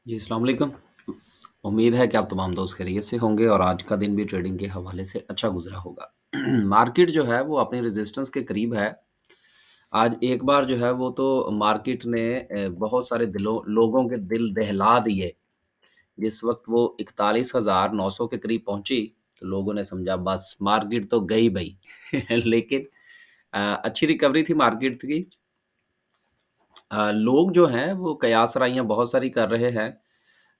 जी, अस्सलाम वालेकुम। उम्मीद है कि आप तमाम दोस्त खैरियत से होंगे और आज का दिन भी ट्रेडिंग के हवाले से अच्छा गुज़रा होगा। मार्केट जो है वो अपनी रेज़िस्टेंस के करीब है। आज एक बार जो है वो तो मार्केट ने बहुत सारे दिलों लोगों के दिल दहला दिए। जिस वक़्त वो 41,900 के करीब पहुँची, तो लोगों ने समझा बस मार्केट तो गई भई। लेकिन अच्छी रिकवरी थी मार्केट की। लोग जो हैं वो कयास-आराइयाँ बहुत सारी कर रहे हैं।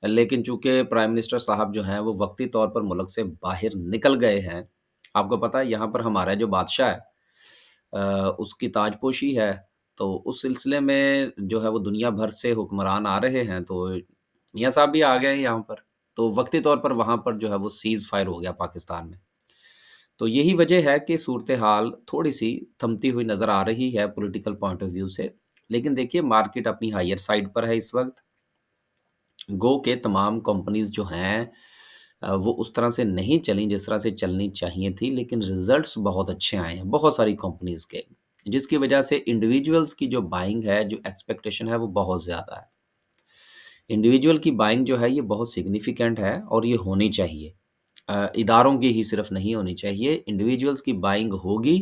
लेकिन चूँकि प्राइम मिनिस्टर साहब जो हैं वो वक़्ती तौर पर मुल्क से बाहर निकल गए हैं। आपको पता है यहाँ पर हमारा जो बादशाह है उसकी ताजपोशी है। तो उस सिलसिले में जो है वो दुनिया भर से हुक्मरान आ रहे हैं, तो मियाँ साहब भी आ गए हैं यहाँ पर। तो वक़्ती तौर पर वहाँ पर जो है वो सीज़ फायर हो गया पाकिस्तान में। तो यही वजह है कि सूरत-ए-हाल थोड़ी-सी थमती हुई नज़र आ रही है पॉलिटिकल पॉइंट ऑफ व्यू से। लेकिन देखिए मार्केट अपनी हायर साइड पर है इस वक़्त। गो के तमाम कंपनीज़ जो हैं वो उस तरह से नहीं चलीं जिस तरह से चलनी चाहिए थी, लेकिन रिज़ल्ट्स बहुत अच्छे आए हैं, बहुत सारी कंपनीज़ के। जिसकी वजह से इंडिविजुअल्स की जो बाइंग है, जो एक्सपेक्टेशन है, वो बहुत ज़्यादा है। इंडिविजुअल की बाइंग जो है, ये बहुत सिग्निफिकेंट है और ये होनी चाहिए। इदारों की ही सिर्फ़ नहीं होनी चाहिए, इंडिविजुअल्स की बाइंग होगी,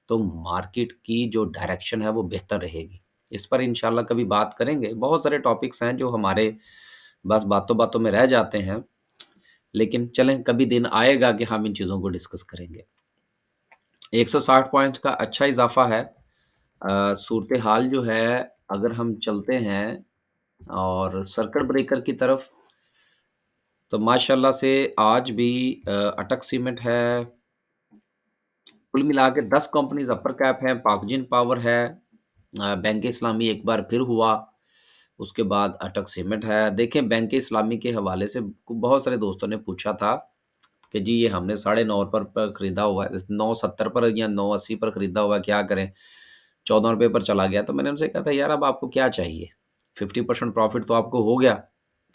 तो मार्केट की जो डायरेक्शन है, वो बेहतर रहेगी। इस पर इंशाल्लाह कभी बात करेंगे। बहुत सारे टॉपिक्स हैं जो हमारे बस बातों-बातों में रह जाते हैं, लेकिन चलें कभी दिन आएगा कि हम इन चीज़ों को डिस्कस करेंगे। 160 पॉइंट का अच्छा इज़ाफ़ा है। सूरत-ए-हाल जो है अगर हम चलते हैं और सर्किट ब्रेकर की तरफ, तो माशाल्लाह से आज भी अटक सीमेंट है, कुल मिला के 10 कंपनीज़ अपर कैप हैं, पाकजिन पावर है, बैंक इस्लामी एक बार फिर हुआ, उसके बाद अटक सीमेंट है। देखें बैंक इस्लामी के हवाले से बहुत सारे दोस्तों ने पूछा था कि जी ये हमने साढ़े 9 पर खरीदा हुआ है, 9.70 पर या 9.80 पर खरीदा हुआ है, क्या करें? ₹14 पर चला गया। तो मैंने उनसे कहा था यार अब आपको क्या चाहिए? 50% प्रॉफ़िट तो आपको हो गया,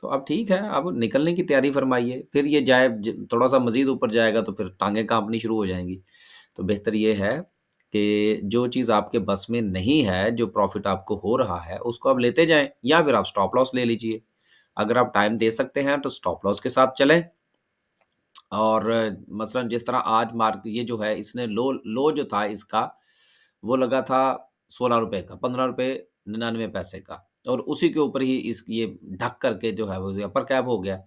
तो अब ठीक है, अब निकलने की तैयारी फ़रमाइए। फिर ये जाए ज थोड़ा-सा मज़ीद ऊपर जाएगा तो फिर टाँगें काँपनी शुरू हो जाएँगी। तो बेहतर ये है कि जो चीज़ आपके बस में नहीं है, जो प्रॉफ़िट आपको हो रहा है, उसको आप लेते जाएँ या फिर आप स्टॉप लॉस ले लीजिए। अगर आप टाइम दे सकते हैं तो स्टॉप लॉस के साथ चलें। और मसलन जिस तरह आज मार्क ये जो है इसने लो लो जो था इसका, वो लगा था ₹16 का, ₹15.99 का और उसी के ऊपर ही इस ये ढक करके जो है वो अपर कैप हो गया।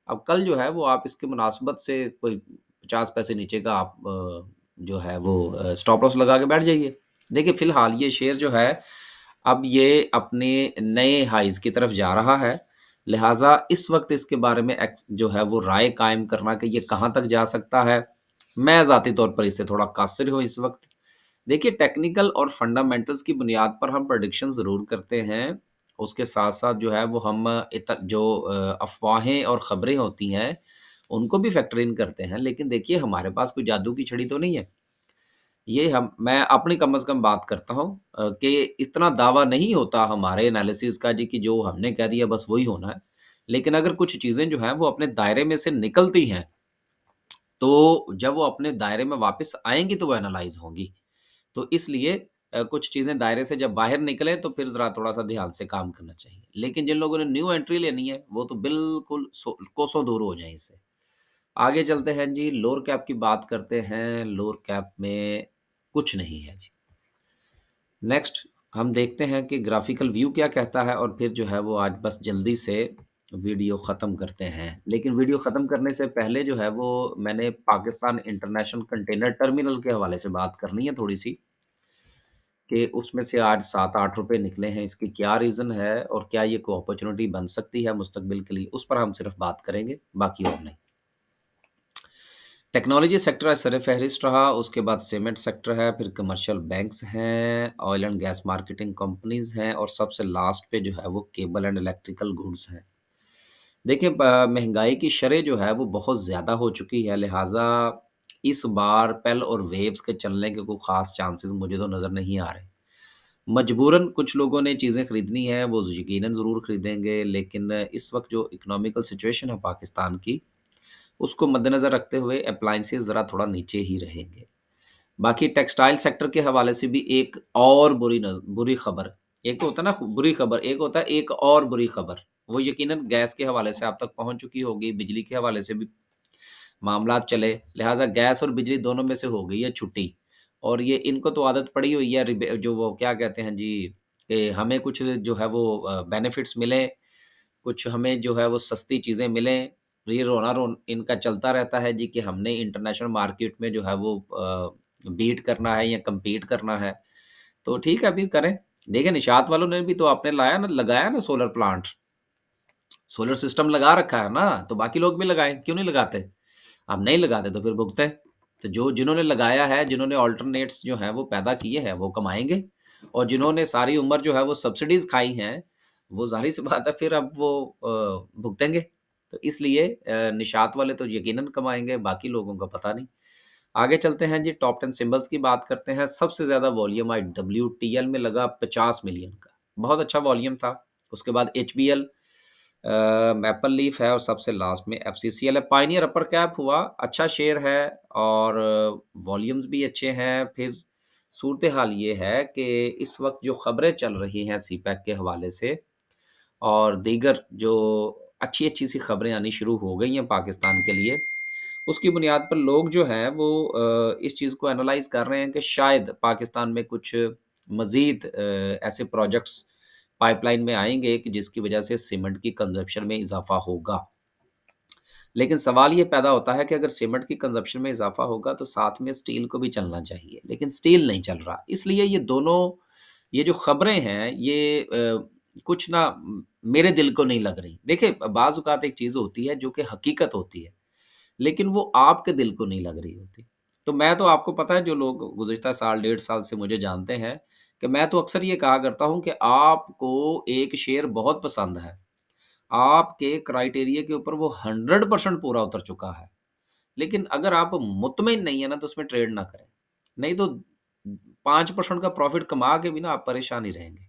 अब कल जो है वो आप इसकी मुनासिबत से कोई 50 पैसे नीचे का आप जो है वो स्टॉप लॉस लगा के बैठ जाइए। देखिए फ़िलहाल ये शेयर जो है, अब ये अपने नए हाइज़ की तरफ जा रहा है। लिहाज़ा इस वक़्त इसके बारे में जो है वो राय कायम करना कि ये कहाँ तक जा सकता है, मैं ज़ाती तौर पर इससे थोड़ा कासिर हूँ इस वक़्त। देखिए टेक्निकल और फंडामेंटल्स की बुनियाद पर हम प्रेडिक्शन ज़रूर करते हैं। उसके साथ-साथ जो है वो हम जो अफ़वाहें और ख़बरें होती हैं, उनको भी फैक्टर इन करते हैं। लेकिन देखिए हमारे पास कोई जादू की छड़ी तो नहीं है। ये हम मैं अपनी कम से कम बात करता हूँ कि इतना दावा नहीं होता हमारे एनालिसिस का जी कि जो हमने कह दिया बस वही होना है। लेकिन अगर कुछ चीज़ें जो हैं वो अपने दायरे में से निकलती हैं, तो जब वो अपने दायरे में वापस आएँगी तो वो एनालाइज़ होंगी। तो इसलिए कुछ चीज़ें दायरे से जब बाहर निकलें तो फिर ज़रा थोड़ा-सा ध्यान से काम करना चाहिए। लेकिन जिन लोगों ने न्यू एंट्री लेनी है, वो तो बिल्कुल कोसों दूर हो जाएँ इससे। आगे चलते हैं जी, लोअर कैप की बात करते हैं। लोअर कैप में कुछ नहीं है जी। नेक्स्ट हम देखते हैं कि ग्राफ़िकल व्यू क्या कहता है और फिर जो है वो आज बस जल्दी से वीडियो ख़त्म करते हैं। लेकिन वीडियो ख़त्म करने से पहले जो है वो मैंने पाकिस्तान इंटरनेशनल कंटेनर टर्मिनल के हवाले से बात करनी है थोड़ी-सी। कि उसमें से आज 7-8 रुपए निकले हैं, इसकी क्या रीज़न है और क्या ये कोई अपॉर्च्युनिटी बन सकती है मुस्तकबिल के लिए, उस पर हम सिर्फ़ बात करेंगे, बाकी और नहीं। टेक्नोलॉजी सेक्टर आज सर-ए-फ़हरिस्त रहा, उसके बाद सीमेंट सेक्टर है, फिर कमर्शियल बैंक्स हैं, oil and gas marketing companies हैं और सबसे लास्ट पे जो है वो केबल एंड इलेक्ट्रिकल गुड्स हैं। देखिए महँगाई की शरह जो है वो बहुत ज़्यादा हो चुकी है, लिहाज़ा इस बार पेल और वेव्स के चलने के कोई ख़ास चांसेस मुझे तो नज़र नहीं आ रहे। मजबूरन कुछ लोगों ने चीज़ें खरीदनी है, वो यकीनन ज़रूर खरीदेंगे, लेकिन इस वक़्त जो इकोनॉमिकल सिचुएशन है पाकिस्तान की, उसको मद्देनज़र रखते हुए एप्लायंसेस ज़रा थोड़ा नीचे ही रहेंगे। बाकी टेक्सटाइल सेक्टर के हवाले से भी एक और बुरी खबर, एक तो होता है ना बुरी खबर, एक होता है एक और बुरी खबर। वो यकीनन गैस के हवाले से आप तक पहुँच चुकी होगी, बिजली के हवाले से भी मामलात चले, लिहाज़ा गैस और बिजली दोनों में से हो गई है छुट्टी। और ये इनको तो आदत पड़ी हुई है रिबे जो वो क्या कहते हैं जी, कि हमें कुछ जो है वो बेनिफिट्स मिलें, कुछ हमें जो है वो सस्ती चीज़ें मिलें। ये रोना-रोन इनका चलता रहता है जी कि हमने इंटरनेशनल मार्केट में जो है वो बीट करना है या कम्पीट करना है। तो ठीक है, अभी करें। देखिए निषाद वालों ने भी तो आपने लगाया ना सोलर प्लांट। सोलर सिस्टम लगा रखा है ना, तो बाकी लोग भी लगाएँ, क्यों नहीं लगाते? अब नहीं लगाते तो फिर भुगतें। तो जो जिन्होंने लगाया है, जिन्होंने अल्टरनेट्स जो हैं वो पैदा किए हैं, वो कमाएँगे और जिन्होंने सारी उम्र जो है वो सब्सिडीज़ खाई हैं, वो ज़ाहिर-सी बात है फिर अब वो भुगतेंगे। तो इसलिए निषाद वाले तो यकीनन कमाएँगे, बाकी लोगों का पता नहीं। आगे चलते हैं जी, टॉप 10 सिम्बल्स की बात करते हैं। सबसे ज़्यादा वॉल्यूम आज डब्ल्यूटीएल में लगा 50 मिलियन का, बहुत अच्छा वॉल्यूम था। उसके बाद एचबीएल, मैपल लीफ है और सबसे लास्ट में एफसीसीएल है। पायनियर अपर कैप हुआ, अच्छा शेयर है और वॉल्यूम्स भी अच्छे हैं। फिर सूरत-ए-हाल ये है कि इस वक़्त जो खबरें चल रही हैं सीपैक के हवाले से और दीगर जो अच्छी-अच्छी सी खबरें आनी शुरू हो गई हैं पाकिस्तान के लिए, उसकी बुनियाद पर लोग जो हैं वो इस चीज़ को एनालाइज़ कर रहे हैं कि शायद पाकिस्तान में कुछ मज़ीद ऐसे प्रोजेक्ट्स पाइपलाइन में आएँगे कि जिसकी वजह से सीमेंट की कंज़म्पशन में इज़ाफ़ा होगा। लेकिन सवाल ये पैदा होता है कि अगर सीमेंट की कंज़म्पशन में इज़ाफ़ा होगा तो साथ में स्टील को भी चलना चाहिए, लेकिन स्टील नहीं चल रहा। इसलिए ये दोनों ये जो खबरें हैं ये कुछ ना मेरे दिल को नहीं लग रही। देखिए बाज़ औक़ात एक चीज़ होती है जो कि हकीकत होती है। लेकिन वो आपके दिल को नहीं लग रही होती। तो मैं तो आपको पता है जो लोग गुज़िश्ता साल, डेढ़ साल से मुझे जानते हैं कि मैं तो अक्सर ये कहा करता हूँ कि आपको एक शेयर बहुत पसंद है। आपके क्राइटेरिया के ऊपर वो 100% पूरा उतर चुका है। लेकिन अगर आप मुतमिन नहीं है ना तो उसमें ट्रेड ना करें। नहीं तो 5% का प्रॉफ़िट कमा के भी ना आप परेशान ही रहेंगे।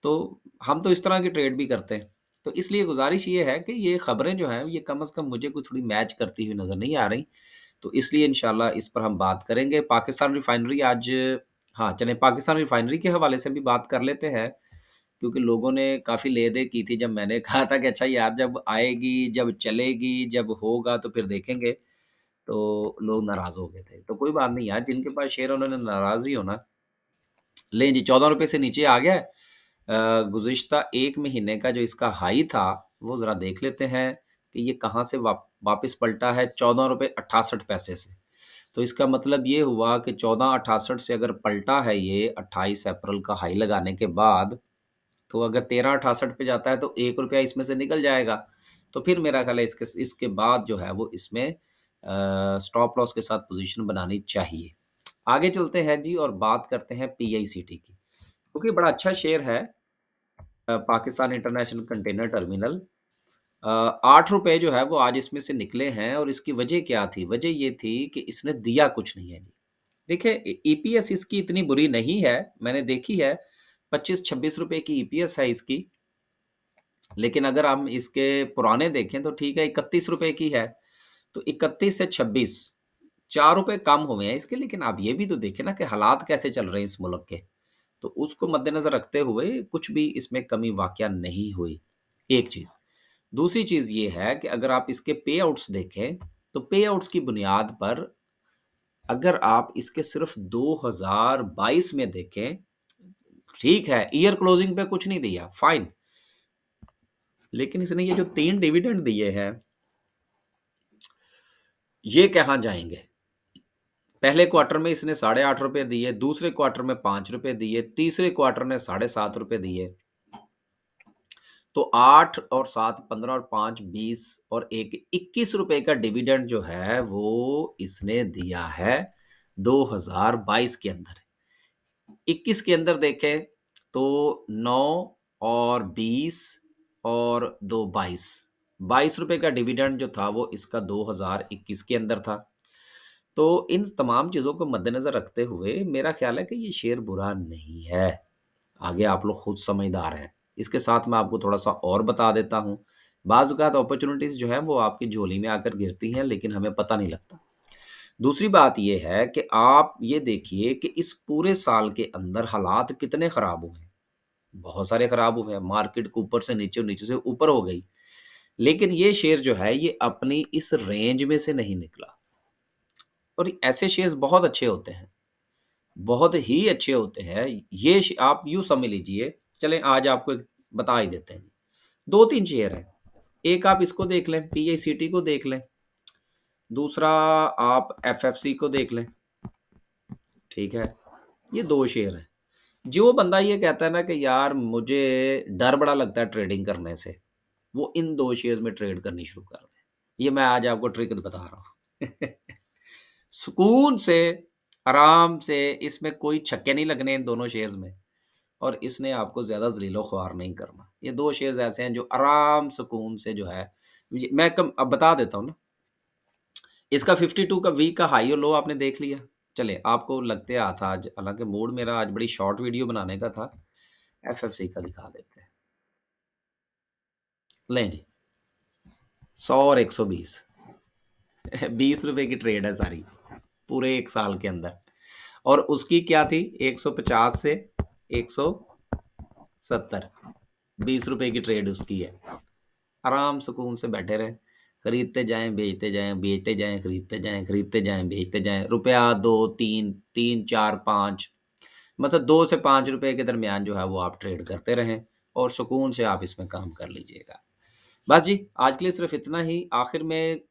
तो हम तो इस तरह की ट्रेड भी करते हैं। तो इसलिए गुज़ारिश ये है कि ये खबरें जो हैं ये कम से कम मुझे कोई थोड़ी मैच करती हुई नज़र नहीं आ रही। तो इसलिए इंशाल्लाह इस पर हम बात करेंगे। पाकिस्तान रिफ़ाइनरी आज हाँ, चलें पाकिस्तान रिफ़ाइनरी के हवाले से भी बात कर लेते हैं, क्योंकि लोगों ने काफ़ी ले-दे की थी जब मैंने कहा था कि अच्छा यार जब आएगी, जब चलेगी, जब होगा तो फिर देखेंगे, तो लोग नाराज़ हो गए थे। तो कोई बात नहीं यार, जिनके पास शेयर है उन्होंने नाराज़ ही होना। लें जी, ₹14 से नीचे आ गया है। गुज़िश्ता 1 महीने का जो इसका हाई था, वो ज़रा देख लेते हैं कि ये कहाँ से वापस पलटा है, ₹14.68 से। तो इसका मतलब ये हुआ कि 14.68 से अगर पलटा है ये 28 अप्रैल का हाई लगाने के बाद, तो अगर 13.68 पे जाता है तो ₹1 इसमें से निकल जाएगा। तो फिर मेरा ख़्याल है इसके बाद जो है वो इसमें स्टॉप लॉस के साथ पोज़ीशन बनानी चाहिए। आगे चलते हैं जी और बात करते हैं पीआईसीटी की, क्योंकि बड़ा अच्छा शेयर है पाकिस्तान इंटरनेशनल कंटेनर टर्मिनल। ₹8 जो है वो आज इसमें से निकले हैं और इसकी वजह क्या थी? वजह ये थी कि इसने दिया कुछ नहीं है जी। देखिए ईपीएस इसकी इतनी बुरी नहीं है, मैंने देखी है, ₹25-26 की ईपीएस है इसकी। लेकिन अगर हम इसके पुराने देखें तो ठीक है ₹31 की है। तो 31 से 26 ₹4 कम हुए हैं इसके, लेकिन आप ये भी तो देखें ना कि हालात कैसे चल रहे हैं इस मुल्क के। तो उसको मद्देनज़र रखते हुए कुछ भी इसमें कमी वाक़या नहीं हुई, एक चीज़। दूसरी चीज़ ये है कि अगर आप इसके पे आउट्स देखें, तो पे आउट्स की बुनियाद पर अगर आप इसके सिर्फ़ 2022 में देखें, ठीक है, ईयर क्लोजिंग पे कुछ नहीं दिया, फाइन। लेकिन इसने ये जो 3 डिविडेंड दिए हैं, ये कहाँ जाएँगे? पहले क्वार्टर में इसने ₹8.5 दिए, दूसरे क्वार्टर में ₹5 दिए, तीसरे क्वार्टर में ₹7.5 दिए। तो 8 और 7 15 और 5 20 और 1 ₹21 का डिविडेंड जो है वो इसने दिया है 2022 के अंदर। 21 के अंदर देखें तो 9 और 20 और 2 22। ₹22 का डिविडेंड जो था वो इसका 2021 के अंदर था। तो इन तमाम चीज़ों को मद्देनज़र रखते हुए मेरा ख़्याल है कि ये शेयर बुरा नहीं है। आगे आप लोग खुद समझदार हैं। इसके साथ मैं आपको थोड़ा-सा और बता देता हूँ। बाज़ औक़ात अपॉर्च्युनिटीज़ जो हैं वो आपकी झोली में आकर गिरती हैं लेकिन हमें पता नहीं लगता। दूसरी बात ये है कि आप ये देखिए कि इस पूरे साल के अंदर हालात कितने ख़राब हुए हैं। बहुत सारे खराब हुए हैं, मार्केट को ऊपर से नीचे और नीचे से ऊपर हो गई। लेकिन ये शेयर जो है ये अपनी इस रेंज में से नहीं निकला और ऐसे शेयर्स बहुत अच्छे होते हैं, बहुत ही अच्छे होते हैं। ये आप यूँ समझ लीजिए, चलें आज आपको एक बता ही देते हैं। 2-3 शेयर हैं, एक आप इसको देख लें, पीआईसीटी को देख लें, दूसरा आप एफएफसी को देख लें, ठीक है? ये 2 शेयर हैं। जो बंदा ये कहता है ना कि यार मुझे डर बड़ा लगता है ट्रेडिंग करने से, वो इन 2 शेयर्स में ट्रेड करनी शुरू कर दें। ये मैं आज आपको ट्रिक बता रहा हूँ। सुकून से, आराम से, इसमें कोई छक्के नहीं लगने इन दोनों शेयर्स में और इसने आपको ज़्यादा ज़लीलो-ख्वार नहीं करना। ये 2 शेयर्स ऐसे हैं जो आराम सुकून से जो है ये मैं कम अब बता देता हूँ ना, इसका 52 का वीक का हाई और लो आपने देख लिया। चलिए आपको लगते हाथ आज हालाँकि मूड मेरा आज बड़ी शॉर्ट वीडियो बनाने का था, एफएफसी का दिखा देते हैं। लें जी, 100 और 120 ₹20 की ट्रेड है सारी, पूरे 1 साल के अंदर और उसकी क्या थी 150 से 170 ₹20 की ट्रेड उसकी है। आराम सुकून से बैठे रहें, खरीदते जाएँ, बेचते जाएँ, बेचते जाएँ, खरीदते जाएँ, खरीदते जाएँ, बेचते जाएँ। रुपया 2, 3, 3, 4, 5 मतलब 2 से ₹5 के दरमियान जो है वो आप ट्रेड करते रहें और सुकून से आप इसमें काम कर लीजिएगा। बस जी, आज के लिए सिर्फ़ इतना ही। आखिर में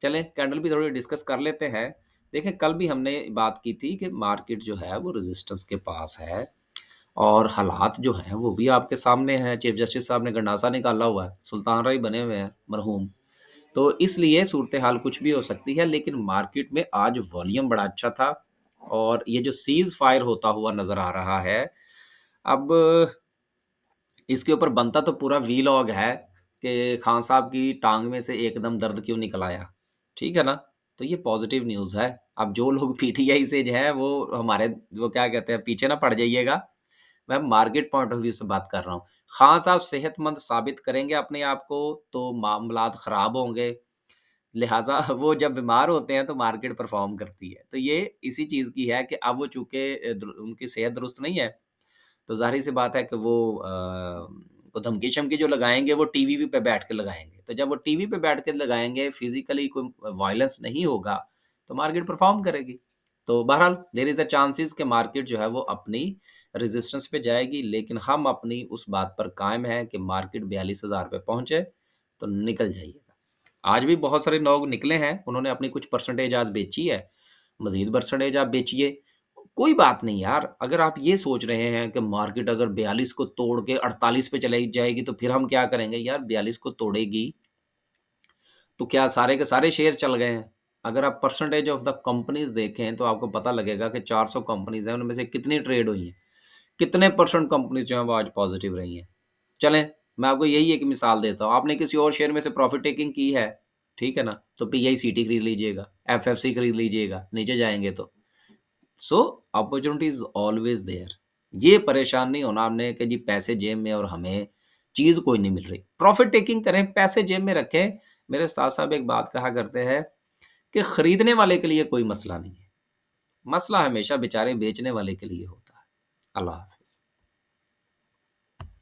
चलें कैंडल भी थोड़ी डिस्कस कर लेते हैं। देखें कल भी हमने बात की थी कि मार्केट जो है वो रेज़िस्टेंस के पास है और हालात जो हैं वो भी आपके सामने हैं। चीफ़ जस्टिस साहब ने गंडासा निकाला हुआ है, सुल्तान राय बने हुए हैं मरहूम। तो इसलिए सूरत-ए-हाल कुछ भी हो सकती है लेकिन मार्केट में आज वॉल्यूम बड़ा अच्छा था और ये जो सीज़ फायर होता हुआ नज़र आ रहा है, अब इसके ऊपर बनता तो पूरा वीलॉग है कि खान साहब की टाँग में से एकदम दर्द क्यों निकल आया, ठीक है ना? तो ये पॉज़िटिव न्यूज़ है। अब जो लोग पीटीआई से जो है वो हमारे वो क्या कहते हैं पीछे ना पड़ जाइएगा। मैं मार्केट पॉइंट ऑफ व्यू से बात कर रहा हूँ। खान साहब सेहतमंद साबित करेंगे अपने आप को तो मामलात ख़राब होंगे। लिहाज़ा वो जब बीमार होते हैं तो मार्केट परफ़ॉर्म करती है। तो ये इसी चीज़ की है कि अब वो चूँकि उनकी सेहत दुरुस्त नहीं है तो ज़ाहिर-सी बात है कि वो धमकी-शमकी जो लगाएँगे वो टीवी पे बैठ के लगाएँगे। तो जब वो टीवी पे बैठ के लगाएँगे, फिज़िकली कोई वायलेंस नहीं होगा, तो मार्केट परफ़ॉर्म करेगी। तो बहरहाल देयर इज़ अ चांसेस कि मार्केट जो है वो अपनी रेज़िस्टेंस पे जाएगी, लेकिन हम अपनी उस बात पर कायम हैं कि मार्केट 42,000 पे पहुँचे, तो निकल जाइएगा। आज भी बहुत सारे लोग निकले हैं, उन्होंने अपनी कुछ परसेंटेज आज बेची है, मज़ीद परसेंटेज आप बेचिए। कोई बात नहीं यार, अगर आप ये सोच रहे हैं कि मार्केट अगर 42 को तोड़ के 48 पे चली जाएगी तो फिर हम क्या करेंगे? यार 42 को तोड़ेगी, तो क्या सारे के सारे शेयर चल गए हैं? अगर आप परसेंटेज ऑफ द कंपनीज़ देखें तो आपको पता लगेगा कि 400 कंपनीज़ हैं, उनमें से कितनी ट्रेड हुई हैं? कितने परसेंट कंपनीज़ जो हैं वो आज पॉज़िटिव रही हैं? चलें, मैं आपको यही एक मिसाल देता हूँ, आपने किसी और शेयर में से प्रॉफ़िट टेकिंग की है, ठीक है ना? तो पीआईसीटी खरीद लीजिएगा, एफएफसी खरीद लीजिएगा, नीचे जाएँगे तो। So opportunity is always there. ये परेशान नहीं होना आपने कि जी पैसे जेब में और हमें चीज़ कोई नहीं मिल रही। प्रॉफ़िट टेकिंग करें, पैसे जेब में रखें। मेरे उस्ताद साहब एक बात कहा करते हैं कि खरीदने वाले के लिए कोई मसला नहीं है। मसला हमेशा बेचारे बेचने वाले के लिए होता है। अल्लाह हाफ़िज़।